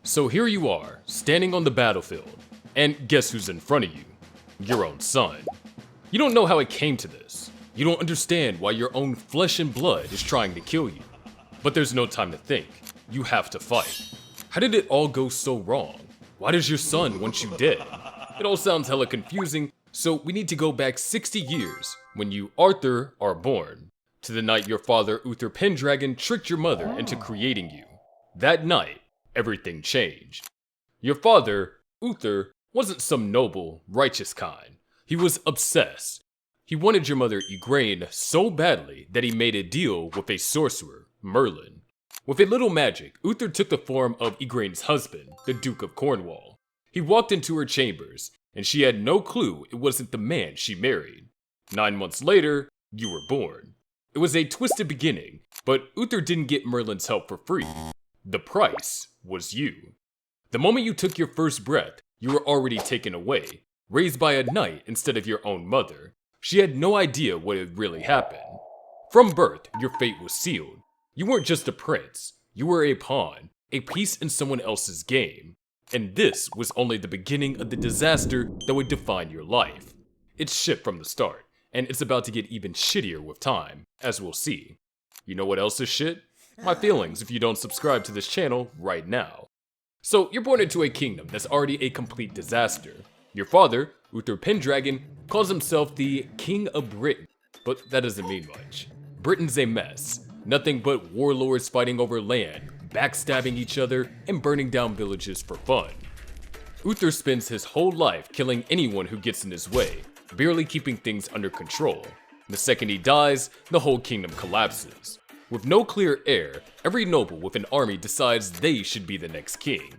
So here you are, standing on the battlefield, and guess who's in front of you? Your own son. You don't know how it came to this. You don't understand why your own flesh and blood is trying to kill you. But there's no time to think. You have to fight. How did it all go so wrong? Why does your son want you dead? It all sounds hella confusing, so we need to go back 60 years when you, Arthur, are born, to the night your father, Uther Pendragon, tricked your mother into creating you. That night, everything changed. Your father, Uther, wasn't some noble, righteous kind. He was obsessed. He wanted your mother Igraine so badly that he made a deal with a sorcerer, Merlin. With a little magic, Uther took the form of Igraine's husband, the Duke of Cornwall. He walked into her chambers, and she had no clue it wasn't the man she married. 9 months later, you were born. It was a twisted beginning, but Uther didn't get Merlin's help for free. The price was you. The moment you took your first breath, you were already taken away, raised by a knight instead of your own mother. She had no idea what had really happened. From birth, your fate was sealed. You weren't just a prince, you were a pawn, a piece in someone else's game. And this was only the beginning of the disaster that would define your life. It's shit from the start, and it's about to get even shittier with time, as we'll see. You know what else is shit? My feelings if you don't subscribe to this channel right now. So, you're born into a kingdom that's already a complete disaster. Your father, Uther Pendragon, calls himself the King of Britain, but that doesn't mean much. Britain's a mess. Nothing but warlords fighting over land, backstabbing each other, and burning down villages for fun. Uther spends his whole life killing anyone who gets in his way, barely keeping things under control. The second he dies, the whole kingdom collapses. With no clear heir, every noble with an army decides they should be the next king.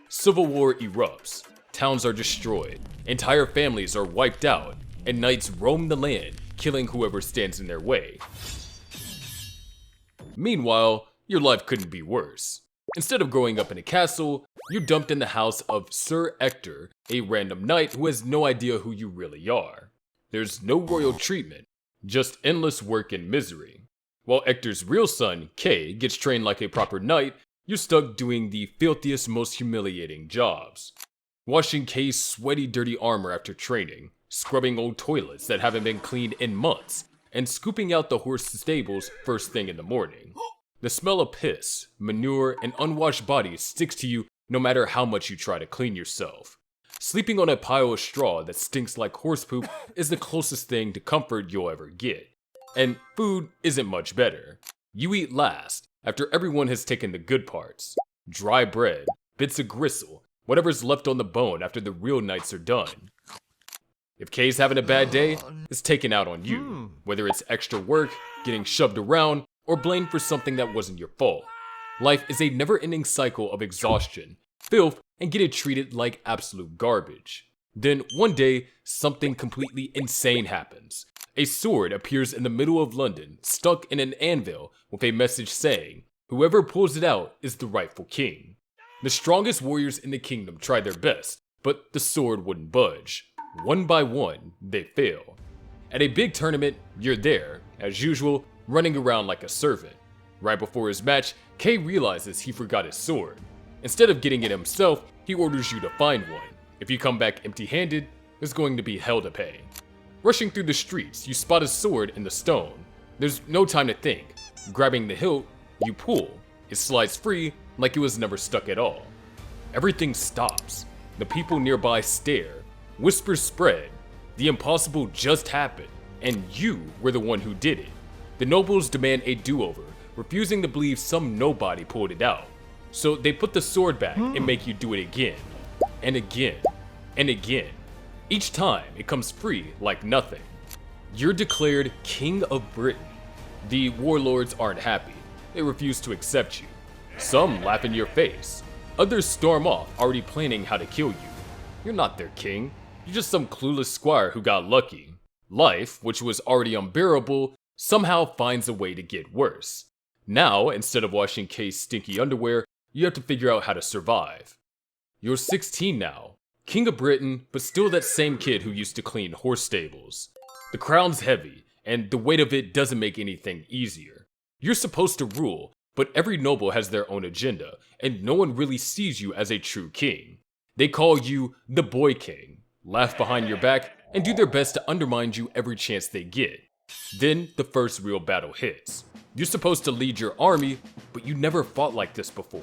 Civil war erupts, towns are destroyed, entire families are wiped out, and knights roam the land, killing whoever stands in their way. Meanwhile, your life couldn't be worse. Instead of growing up in a castle, you're dumped in the house of Sir Ector, a random knight who has no idea who you really are. There's no royal treatment, just endless work and misery. While Ector's real son, Kay, gets trained like a proper knight, you're stuck doing the filthiest, most humiliating jobs. Washing Kay's sweaty, dirty armor after training, scrubbing old toilets that haven't been cleaned in months, and scooping out the horse stables first thing in the morning. The smell of piss, manure, and unwashed bodies sticks to you no matter how much you try to clean yourself. Sleeping on a pile of straw that stinks like horse poop is the closest thing to comfort you'll ever get. And food isn't much better. You eat last, after everyone has taken the good parts. Dry bread, bits of gristle, whatever's left on the bone after the real knights are done. If Kay's having a bad day, it's taken out on you, whether it's extra work, getting shoved around, or blamed for something that wasn't your fault. Life is a never-ending cycle of exhaustion, filth, and getting treated like absolute garbage. Then, one day, something completely insane happens. A sword appears in the middle of London, stuck in an anvil, with a message saying, whoever pulls it out is the rightful king. The strongest warriors in the kingdom try their best, but the sword wouldn't budge. One by one, they fail. At a big tournament, you're there, as usual, running around like a servant. Right before his match, Kay realizes he forgot his sword. Instead of getting it himself, he orders you to find one. If you come back empty-handed, there's going to be hell to pay. Rushing through the streets, you spot a sword in the stone. There's no time to think. Grabbing the hilt, you pull. It slides free like it was never stuck at all. Everything stops. The people nearby stare. Whispers spread. The impossible just happened, and you were the one who did it. The nobles demand a do-over, refusing to believe some nobody pulled it out. So they put the sword back and make you do it again, and again, and again. Each time, it comes free like nothing. You're declared King of Britain. The warlords aren't happy. They refuse to accept you. Some laugh in your face. Others storm off, already planning how to kill you. You're not their king. You're just some clueless squire who got lucky. Life, which was already unbearable, somehow finds a way to get worse. Now, instead of washing Kay's stinky underwear, you have to figure out how to survive. You're 16 now, King of Britain, but still that same kid who used to clean horse stables. The crown's heavy, and the weight of it doesn't make anything easier. You're supposed to rule, But every noble has their own agenda, and no one really sees you as a true king. They call you the boy king, laugh behind your back, and do their best to undermine you every chance they get. Then the first real battle hits. You're supposed to lead your army, but you never fought like this before.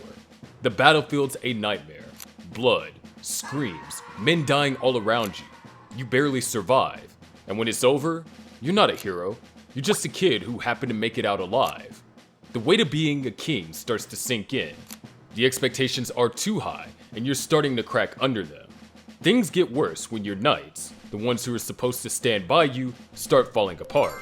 The battlefield's a nightmare. Blood, screams, men dying all around you. You barely survive. And when it's over, you're not a hero. You're just a kid who happened to make it out alive. The weight of being a king starts to sink in. The expectations are too high, and you're starting to crack under them. Things get worse when your knights, the ones who are supposed to stand by you, start falling apart.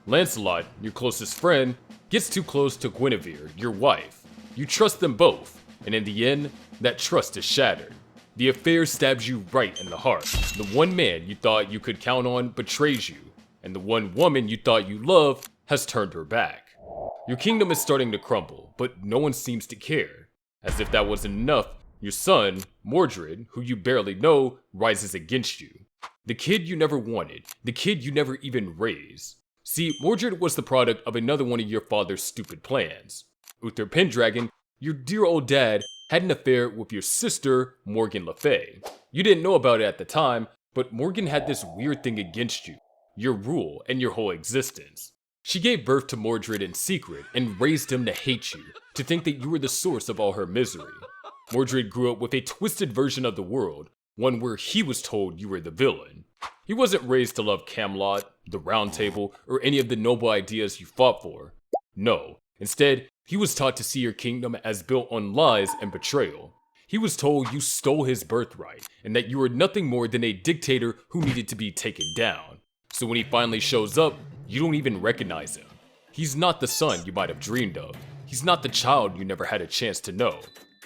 Lancelot, your closest friend, gets too close to Guinevere, your wife. You trust them both, and in the end, that trust is shattered. The affair stabs you right in the heart. The one man you thought you could count on betrays you, and the one woman you thought you loved has turned her back. Your kingdom is starting to crumble, but no one seems to care. As if that wasn't enough, your son, Mordred, who you barely know, rises against you. The kid you never wanted, the kid you never even raised. See, Mordred was the product of another one of your father's stupid plans. Uther Pendragon, your dear old dad, had an affair with your sister, Morgan Le Fay. You didn't know about it at the time, but Morgan had this weird thing against you, your rule and your whole existence. She gave birth to Mordred in secret and raised him to hate you, to think that you were the source of all her misery. Mordred grew up with a twisted version of the world, one where he was told you were the villain. He wasn't raised to love Camelot, the Round Table, or any of the noble ideas you fought for. No, instead, he was taught to see your kingdom as built on lies and betrayal. He was told you stole his birthright, and that you were nothing more than a dictator who needed to be taken down. So when he finally shows up, you don't even recognize him. He's not the son you might have dreamed of. He's not the child you never had a chance to know.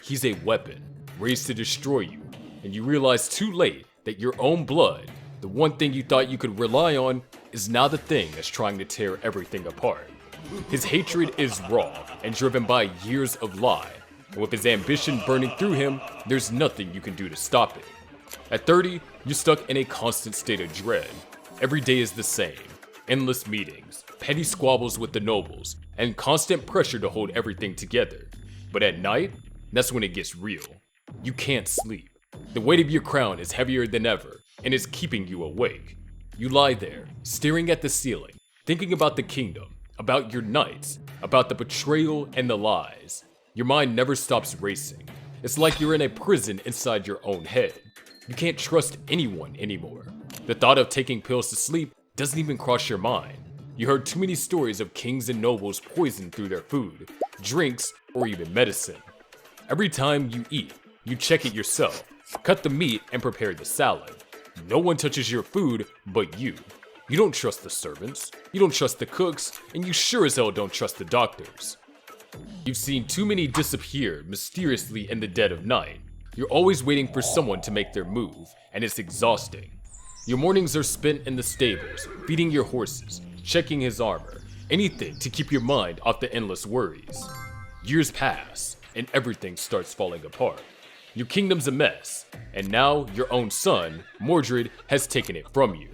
He's a weapon, raised to destroy you, and you realize too late that your own blood, the one thing you thought you could rely on, is now the thing that's trying to tear everything apart. His hatred is raw and driven by years of lie, and with his ambition burning through him, there's nothing you can do to stop it. At 30, you're stuck in a constant state of dread. Every day is the same. Endless meetings, petty squabbles with the nobles, and constant pressure to hold everything together. But at night, that's when it gets real. You can't sleep. The weight of your crown is heavier than ever, and is keeping you awake. You lie there, staring at the ceiling, thinking about the kingdom, about your knights, about the betrayal and the lies. Your mind never stops racing. It's like you're in a prison inside your own head. You can't trust anyone anymore. The thought of taking pills to sleep doesn't even cross your mind. You heard too many stories of kings and nobles poisoned through their food, drinks, or even medicine. Every time you eat, you check it yourself, cut the meat, and prepare the salad. No one touches your food but you. You don't trust the servants, you don't trust the cooks, and you sure as hell don't trust the doctors. You've seen too many disappear mysteriously in the dead of night. You're always waiting for someone to make their move, and it's exhausting. Your mornings are spent in the stables, feeding your horses, checking his armor, anything to keep your mind off the endless worries. Years pass, and everything starts falling apart. Your kingdom's a mess, and now your own son, Mordred, has taken it from you.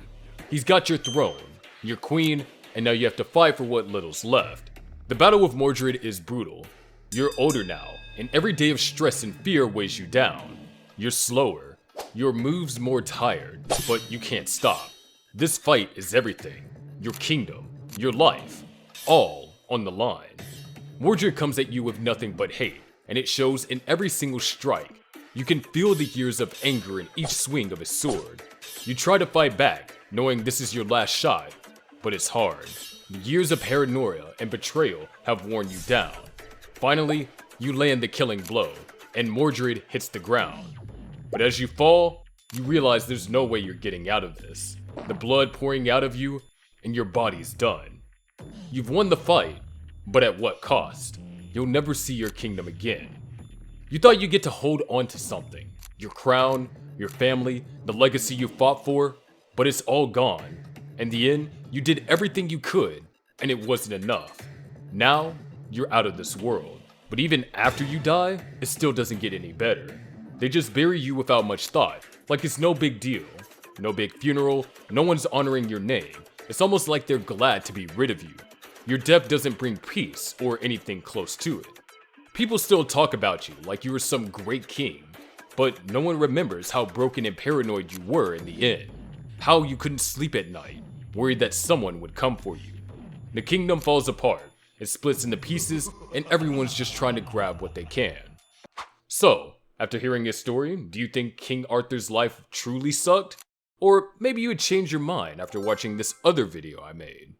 He's got your throne, your queen, and now you have to fight for what little's left. The battle with Mordred is brutal. You're older now, and every day of stress and fear weighs you down. You're slower, your moves more tired, but you can't stop. This fight is everything. Your kingdom, your life, all on the line. Mordred comes at you with nothing but hate, and it shows in every single strike. You can feel the years of anger in each swing of his sword. You try to fight back, knowing this is your last shot, but it's hard. The years of paranoia and betrayal have worn you down. Finally, you land the killing blow, and Mordred hits the ground. But as you fall, you realize there's no way you're getting out of this. The blood pouring out of you, and your body's done. You've won the fight, but at what cost? You'll never see your kingdom again. You thought you'd get to hold on to something, your crown, your family, the legacy you fought for, but it's all gone. In the end, you did everything you could, and it wasn't enough. Now, you're out of this world. But even after you die, it still doesn't get any better. They just bury you without much thought, like it's no big deal. No big funeral, no one's honoring your name. It's almost like they're glad to be rid of you. Your death doesn't bring peace or anything close to it. People still talk about you like you were some great king, but no one remembers how broken and paranoid you were in the end. How you couldn't sleep at night, worried that someone would come for you. The kingdom falls apart, it splits into pieces, and everyone's just trying to grab what they can. So, after hearing his story, do you think King Arthur's life truly sucked? Or maybe you would change your mind after watching this other video I made.